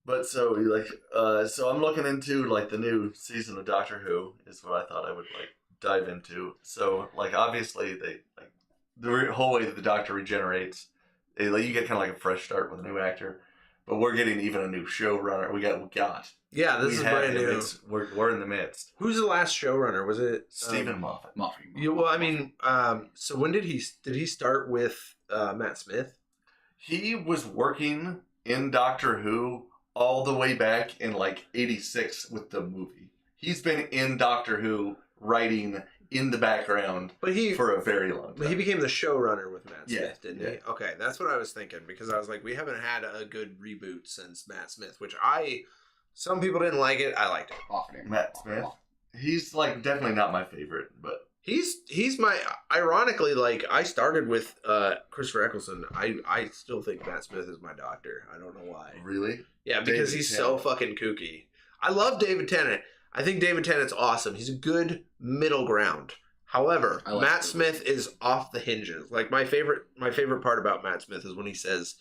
But so so I'm looking into like the new season of Doctor Who is what I thought I would like dive into. So like obviously they like the whole way that the Doctor regenerates, like you get kind of like a fresh start with a new actor. But we're getting even a new showrunner. We got. Yeah, this is brand new. We're in the midst. Who's the last showrunner? Was it Stephen Moffat? Yeah, well, I mean, so when did he start with Matt Smith? He was working in Doctor Who all the way back in like '86 with the movie. He's been in Doctor Who writing in the background for a very long time. But he became the showrunner with Matt Smith, didn't he? Okay, that's what I was thinking, because I was like, we haven't had a good reboot since Matt Smith, which some people didn't like it. I liked it. Matt Smith. He's like definitely not my favorite, but he's my, ironically, like I started with Christopher Eccleston. I still think Matt Smith is my Doctor. I don't know why. Really? Yeah, because he's so fucking kooky. I love David Tennant. I think David Tennant's awesome. He's a good middle ground. However, Matt Smith is off the hinges. Like my favorite part about Matt Smith is when he says,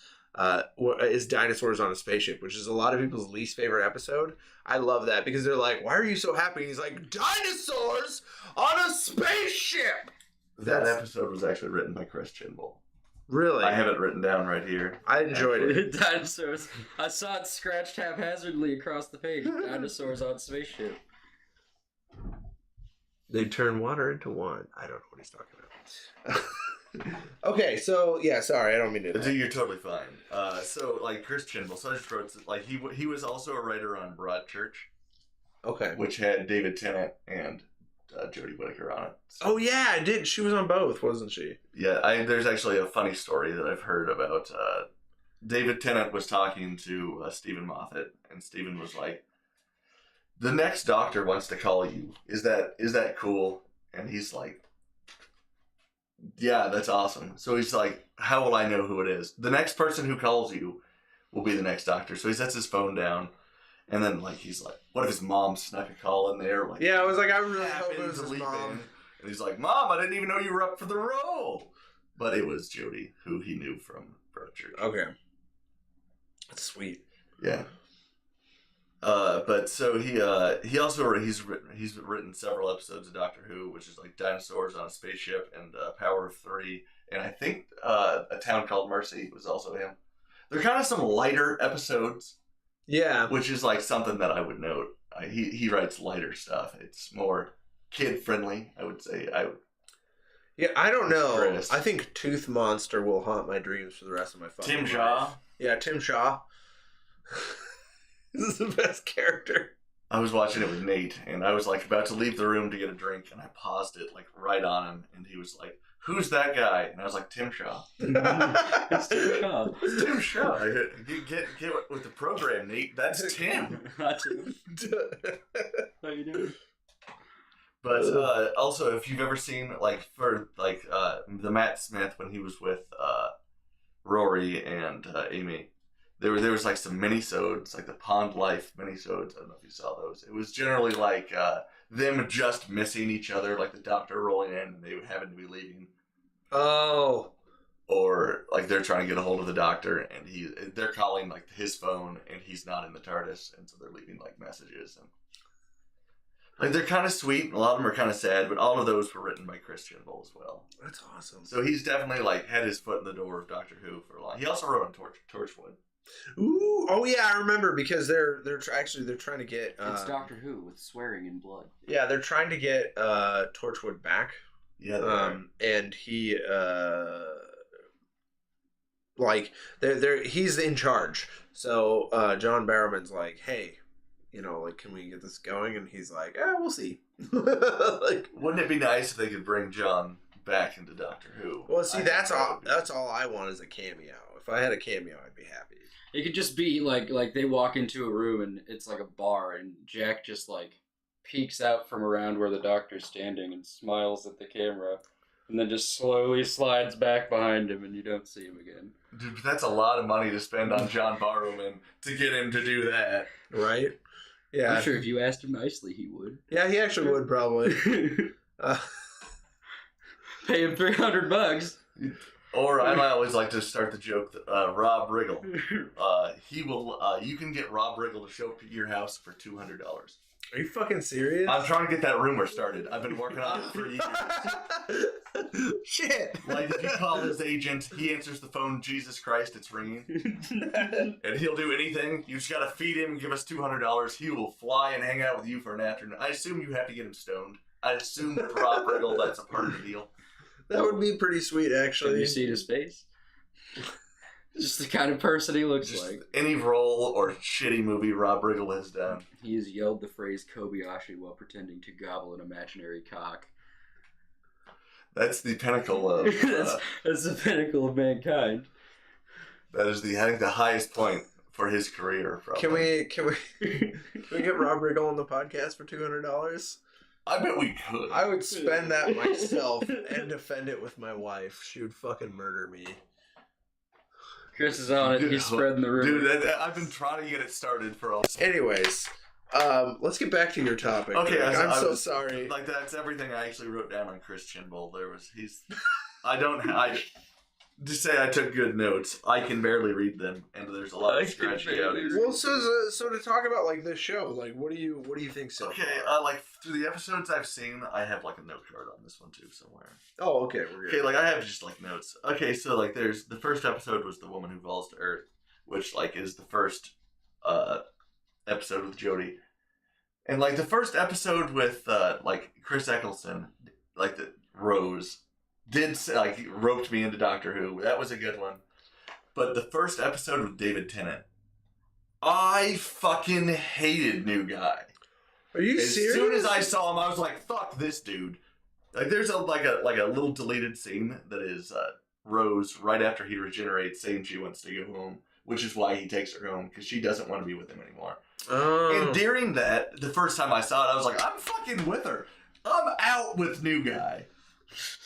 "Is dinosaurs on a spaceship?" which is a lot of people's least favorite episode. I love that because they're like, "Why are you so happy?" And he's like, "Dinosaurs on a spaceship." That episode was actually written by Chris Chibnall. Really? I have it written down right here. I enjoyed it. Dinosaurs. I saw it scratched haphazardly across the page. Dinosaurs on spaceship. They turn water into wine. I don't know what he's talking about. Okay, so yeah, sorry, I don't mean to. Dude, you're totally fine. So like Chris Chibnall, so I just wrote like he was also a writer on Broadchurch. Okay. Which had David Tennant and Jodie Whittaker on it. So. Oh yeah, I did. She was on both, wasn't she? Yeah, there's actually a funny story that I've heard about. David Tennant was talking to Stephen Moffat, and Stephen was like, "The next Doctor wants to call you. Is that cool?" And he's like, "Yeah, that's awesome." So he's like, "How will I know who it is? The next person who calls you will be the next Doctor." So he sets his phone down. And then, like, he's like, what if his mom snuck a call in there? Like, yeah, I was like, I really hope it was his mom. And he's like, "Mom, I didn't even know you were up for the role." But it was Jodie, who he knew from Broadchurch. Okay. That's sweet. Yeah. But so he also he's written several episodes of Doctor Who, which is like Dinosaurs on a Spaceship and Power of Three, and I think A Town Called Mercy was also him. They're kind of some lighter episodes. Yeah, which is like something that I would note. He writes lighter stuff. It's more kid friendly, I would say. Yeah, I don't know. Chris. I think Tooth Monster will haunt my dreams for the rest of my fucking Tim Shaw. life. Yeah, Tim Shaw. This is the best character. I was watching it with Nate, and I was like about to leave the room to get a drink, and I paused it like right on him, and he was like, "Who's that guy?" And I was like, "Tim Shaw." It's Tim Shaw. It's Tim Shaw. Get with the program, Nate. That's Tim. Not Tim. How you doing? But also, if you've ever seen the Matt Smith when he was with Rory and Amy, there was like some minisodes, like the Pond Life minisodes. I don't know if you saw those. It was generally like them just missing each other, like the Doctor rolling in and they having to be leaving. Oh. Or like they're trying to get a hold of the Doctor and they're calling like his phone and he's not in the TARDIS, and so they're leaving like messages, and like they're kind of sweet. A lot of them are kind of sad, but all of those were written by Chris Chibnall as well. That's awesome. So he's definitely like had his foot in the door of Doctor Who for a long. He also wrote on Torchwood. Ooh, oh yeah, I remember, because they're trying to get it's Doctor Who with swearing and blood. Yeah, they're trying to get Torchwood back. Yeah, and he he's in charge. So John Barrowman's like, "Hey, like, can we get this going?" And he's like, we'll see. Like, wouldn't it be nice if they could bring John back into Doctor Who? Well, see, that's all I want is a cameo. If I had a cameo, I'd be happy. It could just be like they walk into a room and it's like a bar, and Jack just like peeks out from around where the Doctor's standing and smiles at the camera, and then just slowly slides back behind him, and you don't see him again. Dude, that's a lot of money to spend on John Barrowman to get him to do that, right? Yeah, I'm sure if you asked him nicely, he would. Yeah, he actually would probably. Pay him $300. Or I always like to start the joke that Rob Riggle. He will. You can get Rob Riggle to show up at your house for $200. Are you fucking serious? I'm trying to get that rumor started. I've been working on it for years. Shit. Like if you call his agent, he answers the phone. Jesus Christ, it's ringing, and he'll do anything. You just gotta feed him, give us $200. He will fly and hang out with you for an afternoon. I assume you have to get him stoned. I assume with Rob Riggle, that's a part of the deal. That would be pretty sweet, actually. Have you seen his face? Just the kind of person he looks Just like. any role or shitty movie Rob Riggle has done. He has yelled the phrase Kobayashi while pretending to gobble an imaginary cock. That's the pinnacle of. That's the pinnacle of mankind. That is I think the highest point for his career. Probably. Can we get Rob Riggle on the podcast for $200? I bet we could. I would spend that myself and defend it with my wife. She would fucking murder me. Chris is on it. He's spreading the rumor. Dude, I've been trying to get it started for all. Anyways, let's get back to your topic. Okay, I'm so sorry. Like that's everything I actually wrote down on Chris Chinbull. Just say I took good notes. I can barely read them, and there's a lot of scratchy out here. Well, so to talk about like this show, like what do you think so? Okay, like through the episodes I've seen, I have like a note card on this one too somewhere. Oh, okay, we're good. Okay, like I have just like notes. Okay, so like there's the first episode was The Woman Who Falls to Earth, which like is the first episode with Jodie. And like the first episode with like Chris Eccleston, like the Rose did like roped me into Doctor Who. That was a good one. But the first episode with David Tennant, I fucking hated New Guy. Are you serious? As soon as I saw him, I was like, "Fuck this dude!" Like, there's a little deleted scene that is Rose right after he regenerates, saying she wants to go home, which is why he takes her home because she doesn't want to be with him anymore. Oh. And during that, the first time I saw it, I was like, "I'm fucking with her. I'm out with New Guy."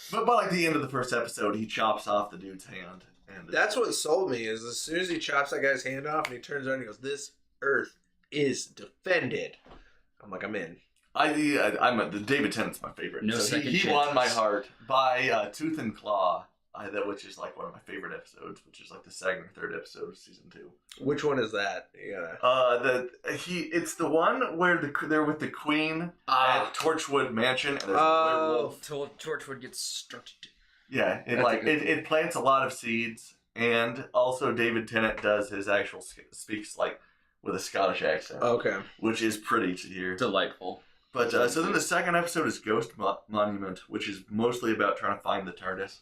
But by like the end of the first episode, he chops off the dude's hand. And that's what sold me. Is as soon as he chops that guy's hand off and he turns around and he goes, "This Earth is defended." I'm like, I'm in. The David Tennant's my favorite. No so second he won chances. my heart by Tooth and Claw, which is like one of my favorite episodes, which is like the second or third episode of season 2. Which one is that? You gotta... It's the one where they're with the Queen at Torchwood Mansion, and there's a werewolf. Torchwood gets struck. Yeah, it plants a lot of seeds, and also David Tennant does his actual speaks like with a Scottish accent. Okay. Which is pretty to hear. Delightful. But so then the second episode is Ghost Monument, which is mostly about trying to find the TARDIS.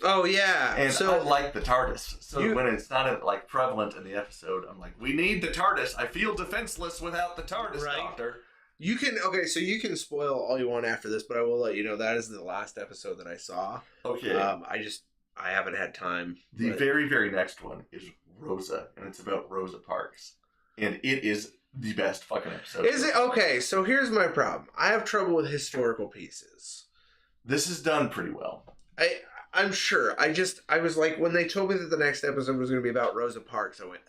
Oh yeah, And so I like the TARDIS. So when it's not like prevalent in the episode, I'm like, we need the TARDIS. I feel defenseless without the TARDIS, Right. Doctor. you can so you can spoil all you want after this, but I will let you know that is the last episode that I saw. Okay. I haven't had time. The very, very next one is Rosa, and it's about Rosa Parks. And it is the best fucking episode. Is it? Okay, so here's my problem. I have trouble with historical pieces. This is done pretty well. I'm sure. I was like, when they told me that the next episode was going to be about Rosa Parks, I went,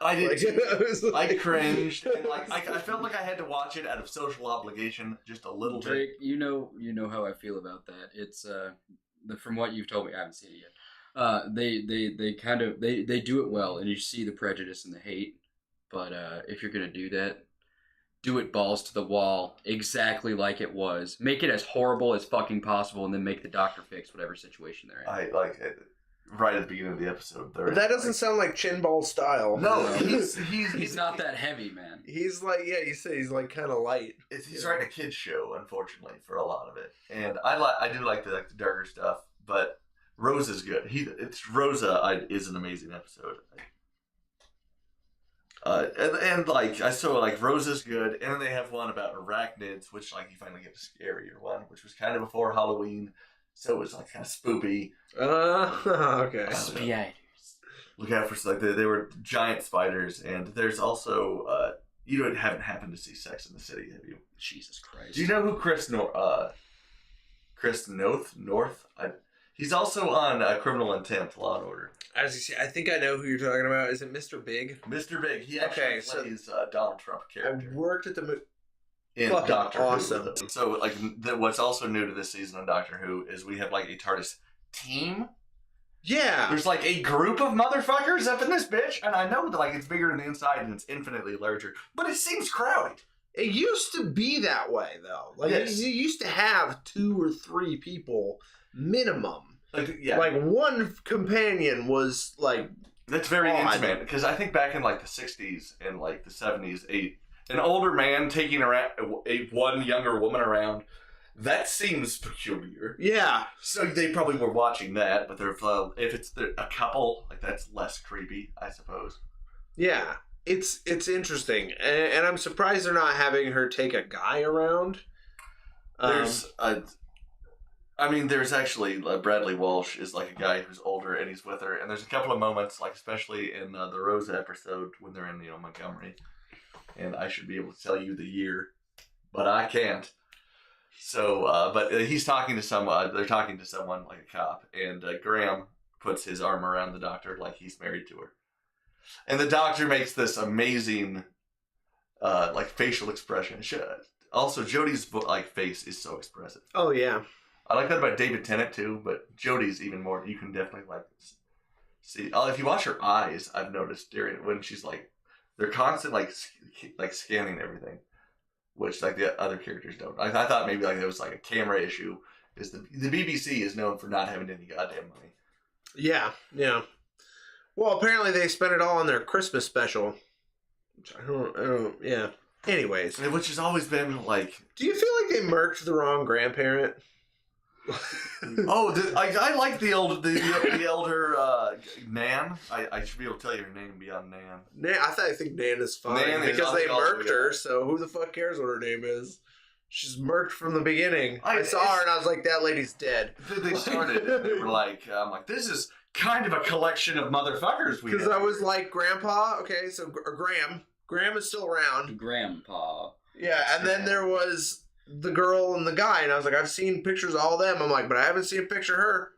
I did like, too. I I cringed, and like I felt like I had to watch it out of social obligation, just a little bit. Drake, you know how I feel about that. It's from what you've told me, I haven't seen it yet. They kind of they do it well, and you see the prejudice and the hate. But if you're gonna do that, do it balls to the wall, exactly like it was. Make it as horrible as fucking possible, and then make the Doctor fix whatever situation they're in. I like it right at the beginning of the episode. But that doesn't sound like Chinball style. No, He's not that heavy, man. He's like, yeah, you say he's like kind of light. He's writing a kids show, unfortunately, for a lot of it, and I do like the darker stuff. But Rosa's good. Rosa is an amazing episode. And like I saw like Rosa's good, and then they have one about arachnids, which like you finally get a scarier one, which was kind of before Halloween, so it was like kind of spoopy. Okay. Spiders. Look out for like they were giant spiders, and there's also you haven't happened to see Sex in the City, have you? Jesus Christ. Do you know who Chris North? He's also on Criminal Intent, Law and Order. As you see, I think I know who you're talking about. Is it Mr. Big? Mr. Big. He actually plays Donald Trump character. I worked at the in fucking Doctor awesome. Who. So like what's also new to this season on Doctor Who is we have like a TARDIS team, Yeah. There's like a group of motherfuckers up in this bitch, and I know that like it's bigger than the inside and it's infinitely larger, but it seems crowded. It used to be that way, though. Like, Yes. you used to have 2 or 3 people minimum. Like, yeah. Like, one companion was, like... That's very odd. intimate, because I think back in like the 60s and like the 70s, an older man taking around one younger woman around, that seems peculiar. Yeah. So they probably were watching that, but if it's a couple, like that's less creepy, I suppose. Yeah. It's interesting. And I'm surprised they're not having her take a guy around. There's actually Bradley Walsh is like a guy who's older and he's with her, and there's a couple of moments, like especially in the Rosa episode when they're in Montgomery, and I should be able to tell you the year, but I can't. So, but he's talking to someone. They're talking to someone like a cop, and Graham puts his arm around the doctor like he's married to her, and the doctor makes this amazing, like facial expression. Also, Jodie's like face is so expressive. Oh, yeah. I like that about David Tennant too, but Jodie's even more. You can definitely like see. If you watch her eyes, I've noticed when she's like, they're constant like scanning everything, which like the other characters don't. I thought maybe like it was like a camera issue. Is the BBC is known for not having any goddamn money. Yeah, yeah. Well, apparently they spent it all on their Christmas special. Which I don't, yeah. Anyways. Which has always been like... Do you feel like they murked the wrong grandparent? I like the elder Nan. I should be able to tell you her name beyond Nan. I think Nan is fine. Nan is because they also murked her, so who the fuck cares what her name is? She's murked from the beginning. I saw her and I was like, that lady's dead. They started and they were like, I'm like, this is kind of a collection of motherfuckers. Because I was like, Grandpa, okay, so or Graham. Graham is still around. Grandpa. Yeah, and then there was the girl and the guy, and I was like, I've seen pictures of all them. I'm like, but I haven't seen a picture of her.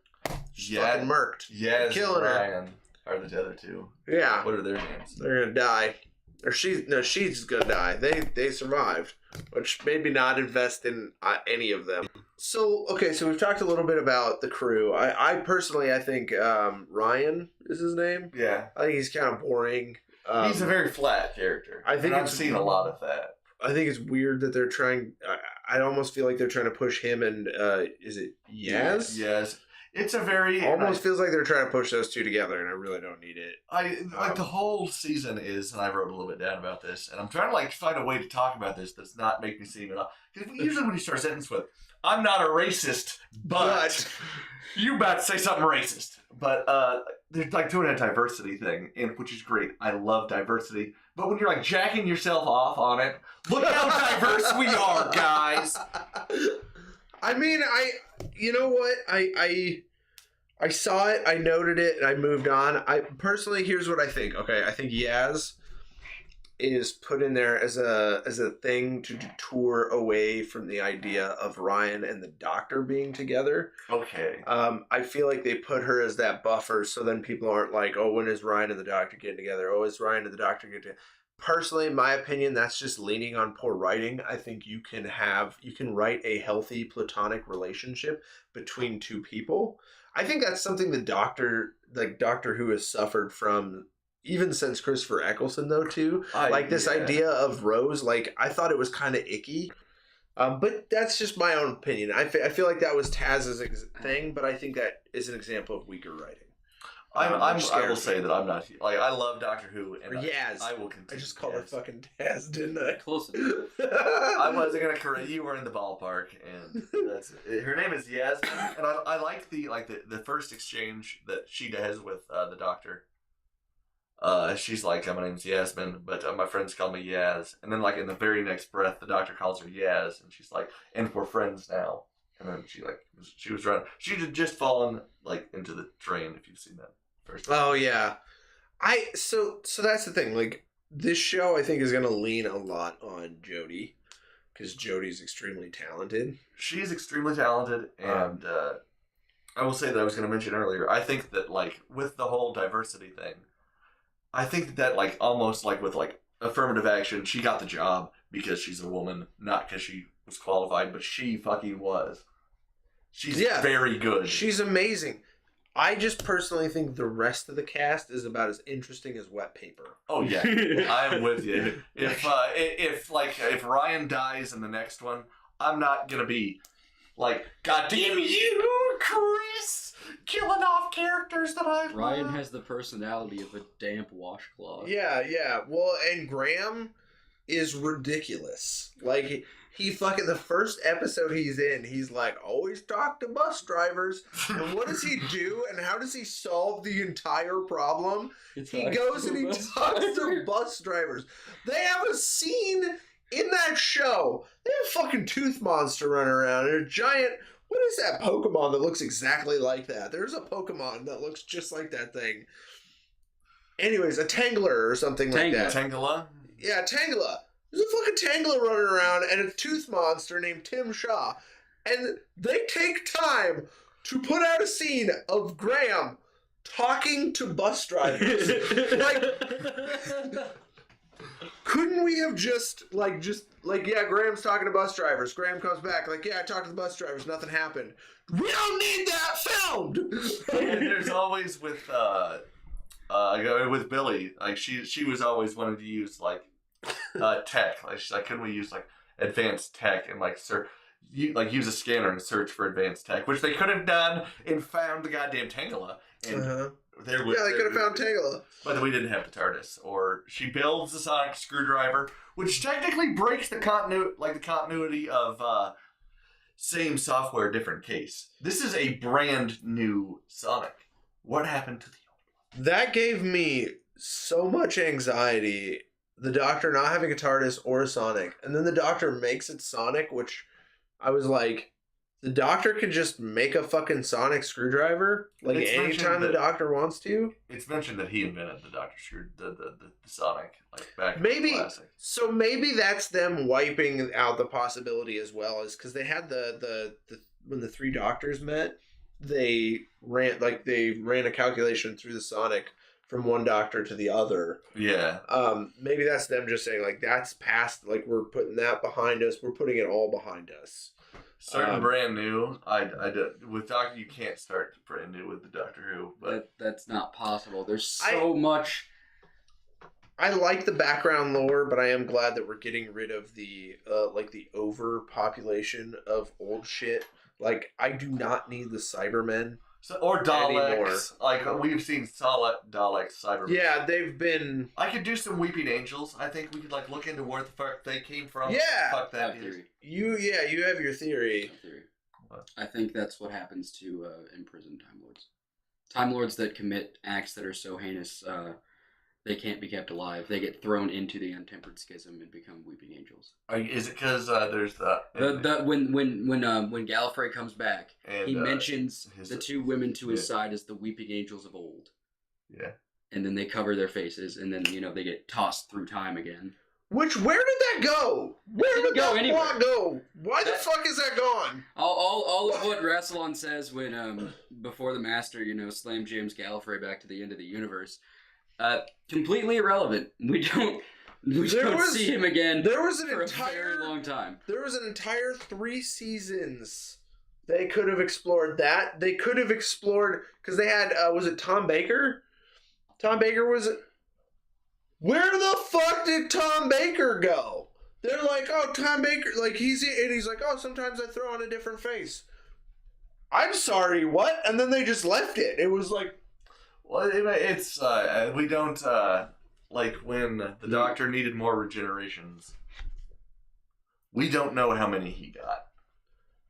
She's fucking murked. Yes, killing Ryan are the other two. Yeah. What are their names? They're gonna die. Or she's gonna die. They survived. Which maybe not invest in any of them. So we've talked a little bit about the crew. I personally, I think Ryan is his name. Yeah. I think he's kind of boring. He's a very flat character. I've seen a lot of that. I think it's weird that they're trying. I almost feel like they're trying to push him and is it Yaz? Yes. It's a very almost feels like they're trying to push those two together, and I really don't need it. The whole season is, and I wrote a little bit down about this, and I'm trying to like find a way to talk about this that's not make me seem it up. Because usually when you start a sentence with, "I'm not a racist," but you about to say something racist. But they're like doing a diversity thing, which is great. I love diversity. But when you're like jacking yourself off on it, look how diverse we are, guys. I mean, you know what? I saw it, I noted it, and I moved on. I personally, here's what I think. Okay, I think Yaz is put in there as a thing to detour away from the idea of Ryan and the doctor being together. Okay. I feel like they put her as that buffer, so then people aren't like, oh, when is Ryan and the doctor getting together? Oh, is Ryan and the doctor getting together? Personally, in my opinion, that's just leaning on poor writing. I think you can write a healthy platonic relationship between two people. I think that's something Doctor Who has suffered from even since Christopher Eccleston, though, too. This idea of Rose, like, I thought it was kind of icky. But that's just my own opinion. I feel like that was Taz's thing, but I think that is an example of weaker writing. I will say that I'm not like I love Doctor Who and Yaz. I will continue. I just called her fucking Taz, didn't I? Close enough. I wasn't gonna correct you. Were in the ballpark, and that's it. Her name is Yasmin, and I like the first exchange that she has with the Doctor. She's like, my name's Yasmin, but my friends call me Yaz, and then like in the very next breath, the Doctor calls her Yaz, and she's like, and we're friends now. And then she was running. She had just fallen like into the train. If you've seen that first time. Oh yeah, so that's the thing. Like this show, I think is going to lean a lot on Jodie because Jodie's extremely talented. She's extremely talented, and I will say that I was going to mention earlier. I think that like with the whole diversity thing, I think that like almost like with like affirmative action, she got the job because she's a woman, not because she was qualified, but she fucking was. She's very good. She's amazing. I just personally think the rest of the cast is about as interesting as wet paper. Oh yeah, I am with you. If Ryan dies in the next one, I'm not gonna be like, God damn you, Chris, killing off characters that I love. Ryan has the personality of a damp washcloth. Yeah. Well, and Graham is ridiculous. Like, he fucking, the first episode he's in, he's like, always talk to bus drivers. And what does he do? And how does he solve the entire problem? He goes and he talks to bus drivers. They have a scene in that show. They have a fucking tooth monster running around and a giant, what is that Pokemon that looks exactly like that? There's a Pokemon that looks just like that thing. Anyways, a Tangler or something like that. Tangela? Yeah, Tangela. There's a fucking Tangela running around and a tooth monster named Tim Shaw. And they take time to put out a scene of Graham talking to bus drivers. Couldn't we have just, yeah, Graham's talking to bus drivers. Graham comes back, like, yeah, I talked to the bus drivers, nothing happened. We don't need that filmed! And there's always with Billy, like, she was always wanting to use, like, tech. Like, she's like, couldn't we use, like, advanced tech and, like, use a scanner and search for advanced tech, which they could have done and found the goddamn Tangela. And they could have found Tangela. But we didn't have the TARDIS. Or she builds the sonic screwdriver, which technically breaks the continuity of same software, different case. This is a brand new Sonic. What happened to the old one? That gave me so much anxiety. The Doctor not having a TARDIS or a Sonic. And then the Doctor makes it Sonic, which I was like, the Doctor could just make a fucking sonic screwdriver, like, anytime the Doctor wants to. It's mentioned that he invented the Sonic, like, back maybe, in the classic. So maybe that's them wiping out the possibility as well, is because they had when the three Doctors met, they ran a calculation through the Sonic from one Doctor to the other. Yeah. Maybe that's them just saying, like, that's past, like, we're putting that behind us, we're putting it all behind us. Starting brand new, with Doctor, you can't start brand new with the Doctor Who. But that's not possible. There's so much. I like the background lore, but I am glad that we're getting rid of the overpopulation of old shit. Like, I do not need the Cybermen. Or Daleks. Like, we've seen Daleks, Cybermen. Yeah, they've been... I could do some Weeping Angels. I think we could, like, look into where the fuck they came from. Yeah! Fuck that is. You have your theory. I think that's what happens to imprisoned Time Lords. Time Lords that commit acts that are so heinous, they can't be kept alive. They get thrown into the untempered schism and become Weeping Angels. Is it because there's when Gallifrey comes back, he mentions the two women to his side as the Weeping Angels of old. Yeah. And then they cover their faces, and then they get tossed through time again. Where did that go? Where did that plot go? Why the fuck is that gone? All of what Rassilon says when before the Master slammed James Gallifrey back to the end of the universe. Completely irrelevant. We don't see him again. There was for a very long time. There was an entire 3 seasons. They could have explored that. They could have explored because they had was it Tom Baker? Tom Baker was. Where the fuck did Tom Baker go? They're like, oh, Tom Baker, like he's like, oh, sometimes I throw on a different face. I'm sorry, what? And then they just left it. It was like. Well, it's we don't like when the Doctor needed more regenerations. We don't know how many he got.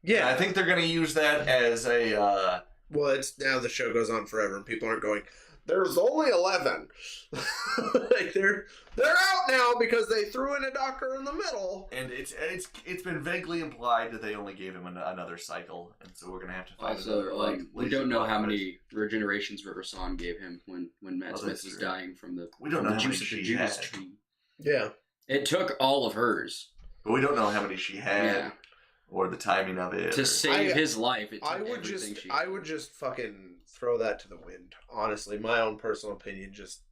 Yeah, and I think they're going to use that as a. Well, it's now the show goes on forever, and people aren't going. There's only 11. Like they're out now because they threw in a Doctor in the middle. And it's been vaguely implied that they only gave him another cycle, and so we're gonna have to find another. We don't know how many regenerations River Song gave him when Matt Smith was dying from the juice of the Judas tree. Yeah, it took all of hers, but we don't know how many she had. Yeah. Or the timing of it. To save his life, it took I would just fucking throw that to the wind. Honestly, my own personal opinion, just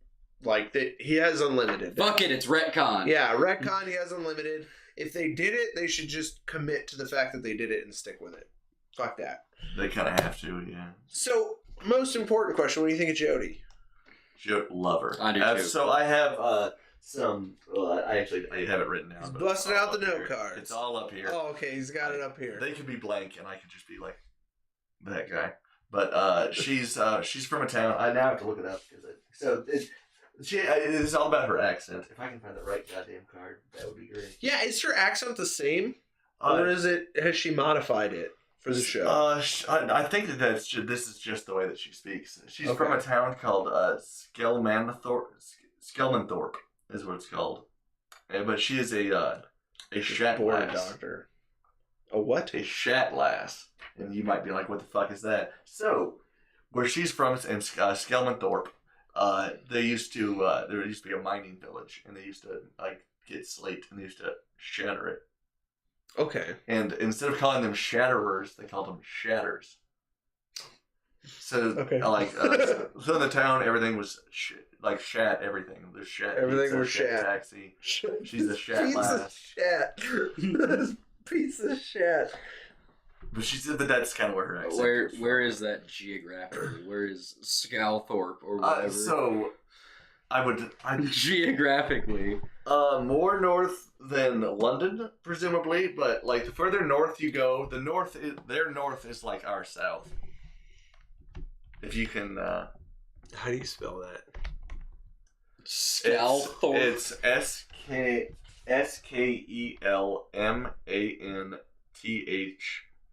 like he has unlimited. Fuck it, it's retcon. Yeah, retcon, he has unlimited. If they did it, they should just commit to the fact that they did it and stick with it. Fuck that. They kind of have to, yeah. So, most important question: what do you think of Jodie? Love her. I do too. So I have some. Well, I have it written down. He's but busting it's out all the up note here. cards. It's all up here. Oh, okay, he's got it up here. They could be blank, and I could just be like that guy. But she's from a town. I now have to look it up because it's all about her accent. If I can find the right goddamn card, that would be great. Yeah, is her accent the same, or has she modified it for the show? I think this is just the way that she speaks. She's from a town called Skelmanthorpe. Skelmanthorpe is what it's called. But she is a shat lass. Doctor. A what? A shat lass. And you might be like, what the fuck is that? So, where she's from in Skelmanthorpe, there used to be a mining village, and they used to like get slate, and they used to shatter it. Okay. And instead of calling them shatterers, they called them shatters. So, so in the town, everything was shat. Everything. There's shat. Everything pizza, was shat. Taxi. She's a shat lass. Piece of shat. But she said that's kind of where her accent. Where is that geographically? Where is Scalthorpe or whatever? So, I geographically. More north than London, presumably, but like the further north you go, their north is like our south. If you can. How do you spell that? Scalthorpe. It's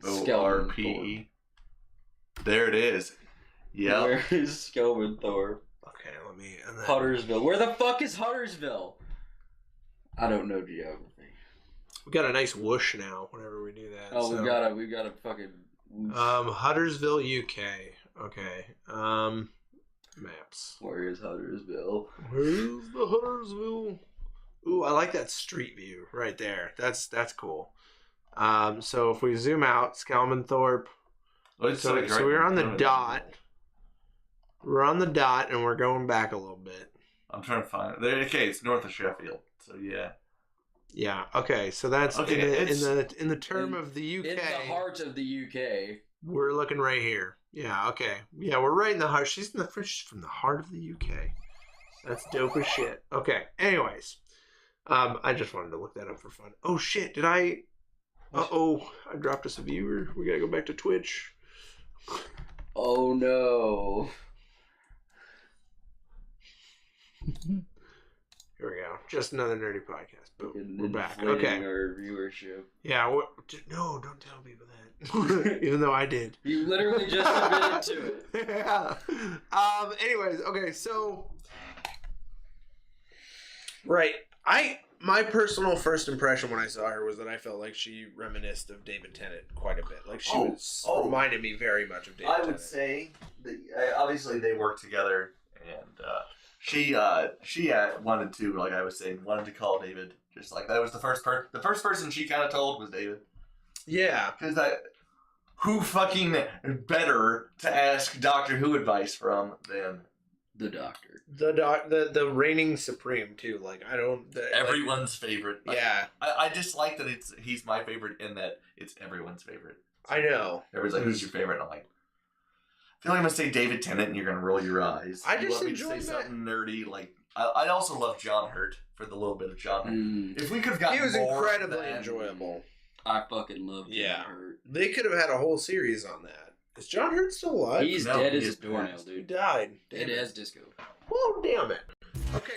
SKELMANTHORPE. There it is. Yeah. Where is Skelmanthorpe? Okay, let me. Huttersville. Where the fuck is Huttersville? I don't know geography. We got a nice whoosh now. Whenever we do that. Oh, we got a fucking. Whoosh. Huddersville, UK. Okay. Maps. Where is Huddersville? Where's the Huddersville? Ooh, I like that street view right there. That's cool. So if we zoom out, Skelmanthorpe. So we're on the dot. We're on the dot, and we're going back a little bit. I'm trying to find it. Okay, it's north of Sheffield. So yeah. Yeah. Okay. So that's in the term of the UK. In the heart of the UK. We're looking right here. Yeah. Okay. Yeah, we're right in the heart. She's from the heart of the UK. That's dope as shit. Okay. Anyways, I just wanted to look that up for fun. Oh shit! Did I? I dropped us a viewer. We gotta go back to Twitch. Oh no. Here we go. Just another nerdy podcast. Boom. We're back. Inflating Okay. Our viewership. Yeah. No, don't tell people that. Even though I did. You literally just admitted to it. Yeah. Anyways. Okay. So. Right. My personal first impression when I saw her was that I felt like she reminisced of David Tennant quite a bit. Like she reminded me very much of David Tennant. I would say that obviously they worked together, and she wanted to, like I was saying, wanted to call David. Just like that was the first person she kind of told was David. Yeah, because who fucking better to ask Doctor Who advice from than the Doctor. The reigning supreme too. Like I don't. Everyone's favorite. Yeah. I just like that he's my favorite in that it's everyone's favorite. I know. Everybody's like, who's your favorite? And I'm like, I feel like I'm gonna say David Tennant, and you're gonna roll your eyes. I just want me to say something nerdy. Like I also love John Hurt for the little bit of John Hurt. If we could have gotten he was more incredibly enjoyable. I fucking love John Hurt. They could have had a whole series on that. Is John Hurt still alive? He's dead as a doornail, dude. He died. Dead as disco. Well, damn it. Okay,